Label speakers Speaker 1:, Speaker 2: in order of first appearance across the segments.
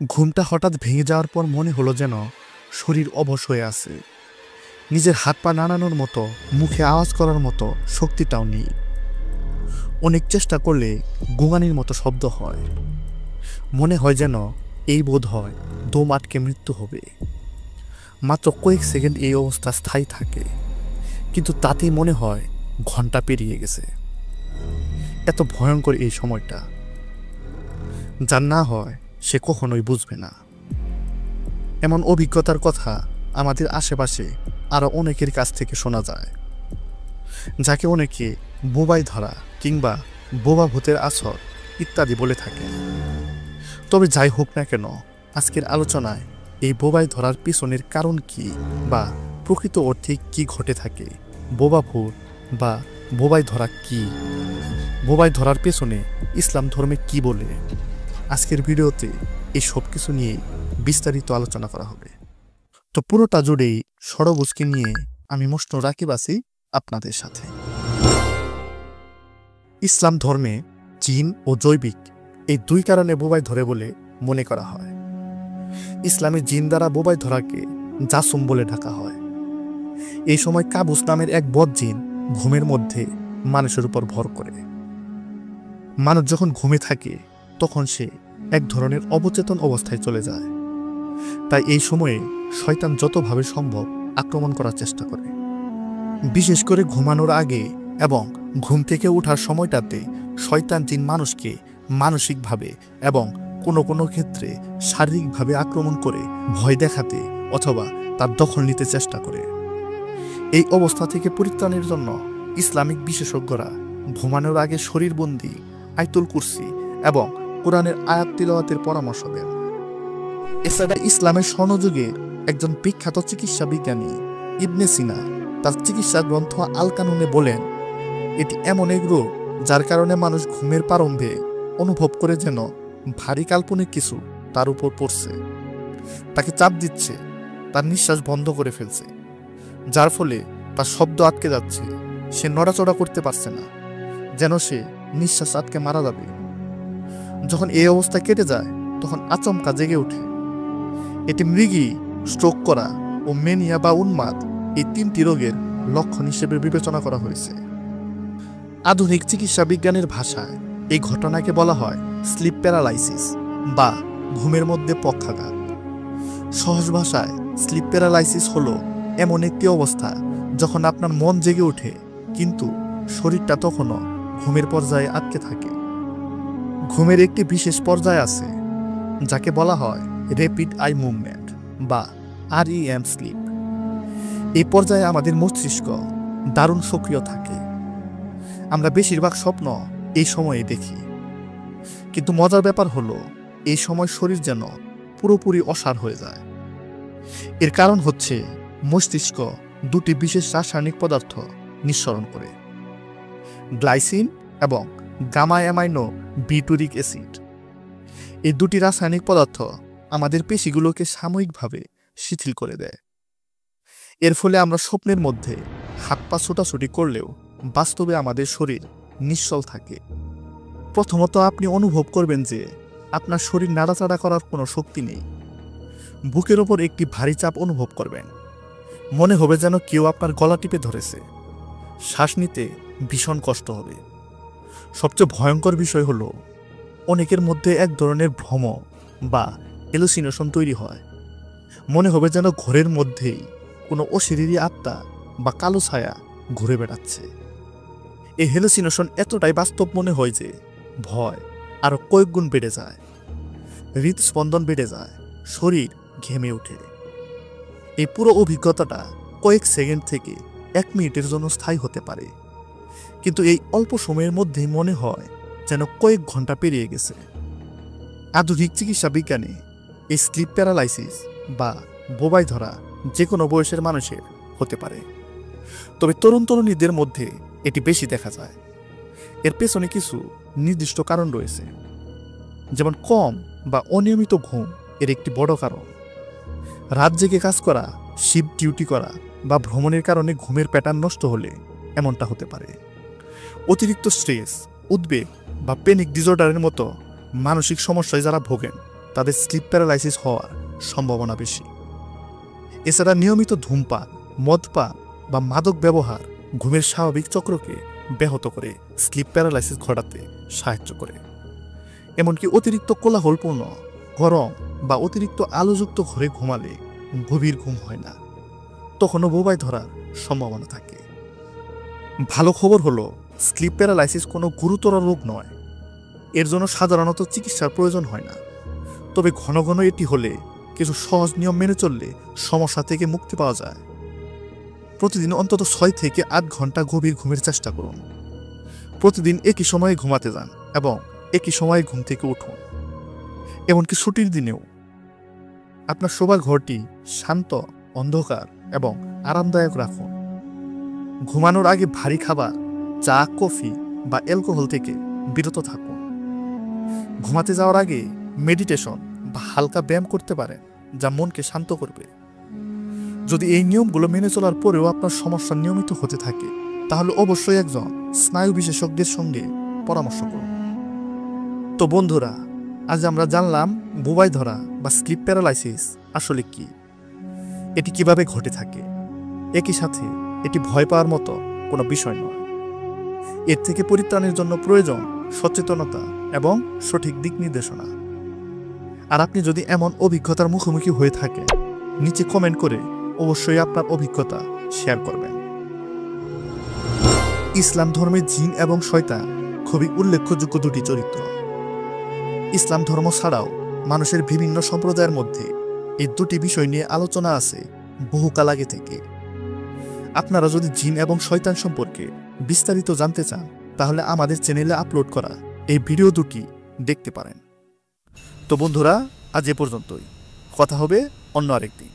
Speaker 1: ঘুমটা হঠাৎ ভেঙে যাওয়ার পর মনে হলো যেন শরীর অবশ হয়ে আছে। নিজের হাত পা নাড়ানোর মতো, মুখে আওয়াজ করার মতো শক্তিটাও নেই। অনেক চেষ্টা করলে গোঙানির মতো শব্দ হয়। মনে হয় যেন এই বোধ হয় দম আটকে মৃত্যু হবে। মাত্র কয়েক সেকেন্ড এই অবস্থা স্থায়ী থাকে, কিন্তু তাতেই মনে হয় ঘন্টা পেরিয়ে গেছে। এত ভয়ঙ্কর এই সময়টা, যার না হয় সে কখনোই বুঝবে না। এমন অভিজ্ঞতার কথা আমাদের আশেপাশে আরও অনেকের কাছ থেকে শোনা যায়, যাকে অনেকে বোবাই ধরা কিংবা বোবা ভূতের আসর ইত্যাদি বলে থাকে। তবে যাই হোক না কেন, আজকের আলোচনায় এই বোবাই ধরার পিছনের কারণ কি বা প্রকৃত অর্থে কি ঘটে থাকে, বোবা ভূত বা বোবাই ধরা কি, বোবাই ধরার পেছনে ইসলাম ধর্মে কি বলে, আজকের ভিডিওতে এই সব কিছু নিয়ে বিস্তারিত আলোচনা করা হবে। তো পুরোটা জুড়েই ষড়বুজকে নিয়ে আমি মসনু রাকিব আছি আপনাদের সাথে। ইসলাম ধর্মে জিন ও জৈবিক এই দুই কারণে বোবাই ধরে বলে মনে করা হয়। ইসলামে জিন দ্বারা বোবাই ধরাকে জাসুম বলে ডাকা হয়। এই সময় কাবুস নামের এক বদ জিন ঘুমের মধ্যে মানুষের উপর ভর করে। মানুষ যখন ঘুমে থাকে তখন সে এক ধরনের অবচেতন অবস্থায় চলে যায়। তাই এই সময়ে শয়তান যতভাবে সম্ভব আক্রমণ করার চেষ্টা করে। বিশেষ করে ঘুমানোর আগে এবং ঘুম থেকে ওঠার সময়টাতে শয়তান জিন মানুষকে মানসিকভাবে এবং কোনো কোনো ক্ষেত্রে শারীরিকভাবে আক্রমণ করে ভয় দেখাতে অথবা তার দখল নিতে চেষ্টা করে। এই অবস্থা থেকে পরিত্রাণের জন্য ইসলামিক বিশেষজ্ঞরা ঘুমানোর আগে শরীরবন্দি, আয়াতুল কুরসি এবং কোরআনের আয়াত তিলাওয়াতের পরামর্শ দেন। এছাড়া ইসলামের স্বর্ণযুগের একজন বিখ্যাত চিকিৎসা বিজ্ঞানী ইবনে সিনা তার চিকিৎসা গ্রন্থ আল কানুনে বলেন, এটি এমন এক রোগ যার কারণে মানুষ ঘুমের প্রারম্ভে অনুভব করে যেন ভারী কাল্পনিক কিছু তার উপর পড়ছে, তাকে চাপ দিচ্ছে, তার নিঃশ্বাস বন্ধ করে ফেলছে, যার ফলে তার শব্দ আটকে যাচ্ছে, সে নড়াচড়া করতে পারছে না, যেন সে নিঃশ্বাস আটকে মারা যাবে। যখন এই অবস্থা কেটে যায় তখন আচমকা জেগে ওঠে। এটি মৃগী, স্ট্রোক করা ও মেনিয়া বা উন্মাদ এই তিনটি রোগের লক্ষণ হিসেবে বিবেচনা করা হয়েছে। আধুনিক চিকিৎসা বিজ্ঞানের ভাষায় এই ঘটনাকে বলা হয় স্লিপ প্যারালাইসিস বা ঘুমের মধ্যে পক্ষাঘাত। সহজ ভাষায় স্লিপ প্যারালাইসিস হলো এমন একটি অবস্থা যখন আপনার মন জেগে ওঠে কিন্তু শরীরটা তখনও ঘুমের পর্যায়ে আটকে থাকে। ঘুমের একটি বিশেষ পর্যায় আছে যাকে বলা হয় র্যাপিড আই মুভমেন্ট বা REM স্লিপ। এই পর্যায়ে আমাদের মস্তিষ্ক দারুণ সক্রিয় থাকে। আমরা বেশিরভাগ স্বপ্ন এই সময়ে দেখি, কিন্তু মজার ব্যাপার হলো এই সময় শরীর যেন পুরোপুরি অসাড় হয়ে যায়। এর কারণ হচ্ছে মস্তিষ্ক দুটি বিশেষ রাসায়নিক পদার্থ নিঃসরণ করে, গ্লাইসিন এবং গামা অ্যামাইনো বিউটিরিক অ্যাসিড। এই দুটি রাসায়নিক পদার্থ আমাদের পেশিগুলোকে সাময়িকভাবে শিথিল করে দেয়। এর ফলে আমরা স্বপ্নের মধ্যে হাত পা ছোটাছুটি করলেও বাস্তবে আমাদের শরীর নিশ্চল থাকে। প্রথমত আপনি অনুভব করবেন যে আপনার শরীর নাড়াচাড়া করার কোনো শক্তি নেই। বুকের ওপর একটি ভারী চাপ অনুভব করবেন, মনে হবে যেন কেউ আপনার গলা টিপে ধরেছে। শ্বাস নিতে ভীষণ কষ্ট হবে। সবচেয়ে ভয়ঙ্কর বিষয় হলো অনেকের মধ্যে এক ধরনের ভ্রম বা হ্যালুসিনেশন তৈরি হয়। মনে হবে যেন ঘরের মধ্যেই কোনো অশরীরী আত্মা বা কালো ছায়া ঘুরে বেড়াচ্ছে। এই হ্যালুসিনেশন এতটাই বাস্তব মনে হয় যে ভয় আরও কয়েক গুণ বেড়ে যায়, হৃদস্পন্দন বেড়ে যায়, শরীর ঘেমে ওঠে। এই পুরো অভিজ্ঞতাটা কয়েক সেকেন্ড থেকে 1 মিনিটের জন্য স্থায়ী হতে পারে, কিন্তু এই অল্প সময়ের মধ্যেই মনে হয় যেন কয়েক ঘন্টা পেরিয়ে গেছে। আধুনিক চিকিৎসা বিজ্ঞানে এই স্লিপ প্যারালাইসিস বা বোবাই ধরা যে কোনো বয়সের মানুষের হতে পারে, তবে তরুণ তরুণীদের মধ্যে এটি বেশি দেখা যায়। এর পেছনে কিছু নির্দিষ্ট কারণ রয়েছে, যেমন কম বা অনিয়মিত ঘুম এর একটি বড় কারণ। রাত জেগে কাজ করা, শিফট ডিউটি করা বা ভ্রমণের কারণে ঘুমের প্যাটার্ন নষ্ট হলে এমনটা হতে পারে। অতিরিক্ত স্ট্রেস, উদ্বেগ বা প্যানিক ডিসঅর্ডারের মতো মানসিক সমস্যায় যারা ভোগেন তাদের স্লিপ প্যারালাইসিস হওয়ার সম্ভাবনা বেশি। এছাড়া নিয়মিত ধূমপান, মদপান বা মাদক ব্যবহার ঘুমের স্বাভাবিক চক্রকে ব্যাহত করে স্লিপ প্যারালাইসিস ঘটাতে সাহায্য করে। এমনকি অতিরিক্ত কোলাহলপূর্ণ, গরম বা অতিরিক্ত আলোযুক্ত ঘরে ঘুমালে গভীর ঘুম হয় না, তখনও বোবায় ধরার সম্ভাবনা থাকে। ভালো খবর হলো, স্লিপ প্যারালাইসিস কোনো গুরুতর রোগ নয়। এর জন্য সাধারণত চিকিৎসার প্রয়োজন হয় না। তবে ঘন ঘন এটি হলে কিছু সহজ নিয়ম মেনে চললে সমস্যা থেকে মুক্তি পাওয়া যায়। প্রতিদিন অন্তত 6 থেকে 8 ঘন্টা গভীর ঘুমের চেষ্টা করুন। প্রতিদিন একই সময়ে ঘুমাতে যান এবং একই সময়ে ঘুম থেকে উঠুন। এমনকি ছুটির দিনেও আপনার শোবার ঘরটি শান্ত, অন্ধকার এবং আরামদায়ক রাখুন। ঘুমানোর আগে ভারী খাবার, চা, কফি বা অ্যালকোহল থেকে বিরত থাকুন। ঘুমাতে যাওয়ার আগে মেডিটেশন বা হালকা ব্যায়াম করতে পারেন, যা মনকে শান্ত করবে। যদি এই নিয়মগুলো মেনে চলার পরেও আপনার সমস্যা নিয়মিত হতে থাকে, তাহলে অবশ্যই একজন স্নায়ু বিশেষজ্ঞের সঙ্গে পরামর্শ করুন। তো বন্ধুরা, আজ আমরা জানলাম বোবায় ধরা বা স্লিপ প্যারালাইসিস আসলে কি, এটি কিভাবে ঘটে থাকে। একই সাথে এটি ভয় পাওয়ার মতো কোনো বিষয় নয়। এর থেকে পরিত্রাণের জন্য প্রয়োজন সচেতনতা এবং সঠিক দিক নির্দেশনা। আর আপনি যদি এমন অভিজ্ঞতার মুখোমুখি হয়ে থাকেন, নিচে কমেন্ট করে অবশ্যই আপনার অভিজ্ঞতা শেয়ার করবেন। ইসলাম ধর্মে জিন এবং শয়তান খুবই উল্লেখযোগ্য দুটি চরিত্র। ইসলাম ধর্ম ছাড়াও মানুষের বিভিন্ন সম্প্রদায়ের মধ্যে এই দুটি বিষয় নিয়ে আলোচনা আছে বহুকাল আগে থেকে। আপনারা যদি জিন এবং শয়তান সম্পর্কে বিস্তারিত জানতে চান, তাহলে আমাদের চ্যানেলে আপলোড করা এই ভিডিও দুটি দেখতে পারেন। তো বন্ধুরা, আজ এ পর্যন্তই। কথা হবে অন্য আরেকদিন।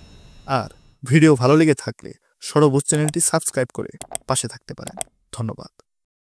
Speaker 1: আর ভিডিও ভালো লেগে থাকলে সরবুজ চ্যানেলটি সাবস্ক্রাইব করে পাশে থাকতে পারেন। ধন্যবাদ।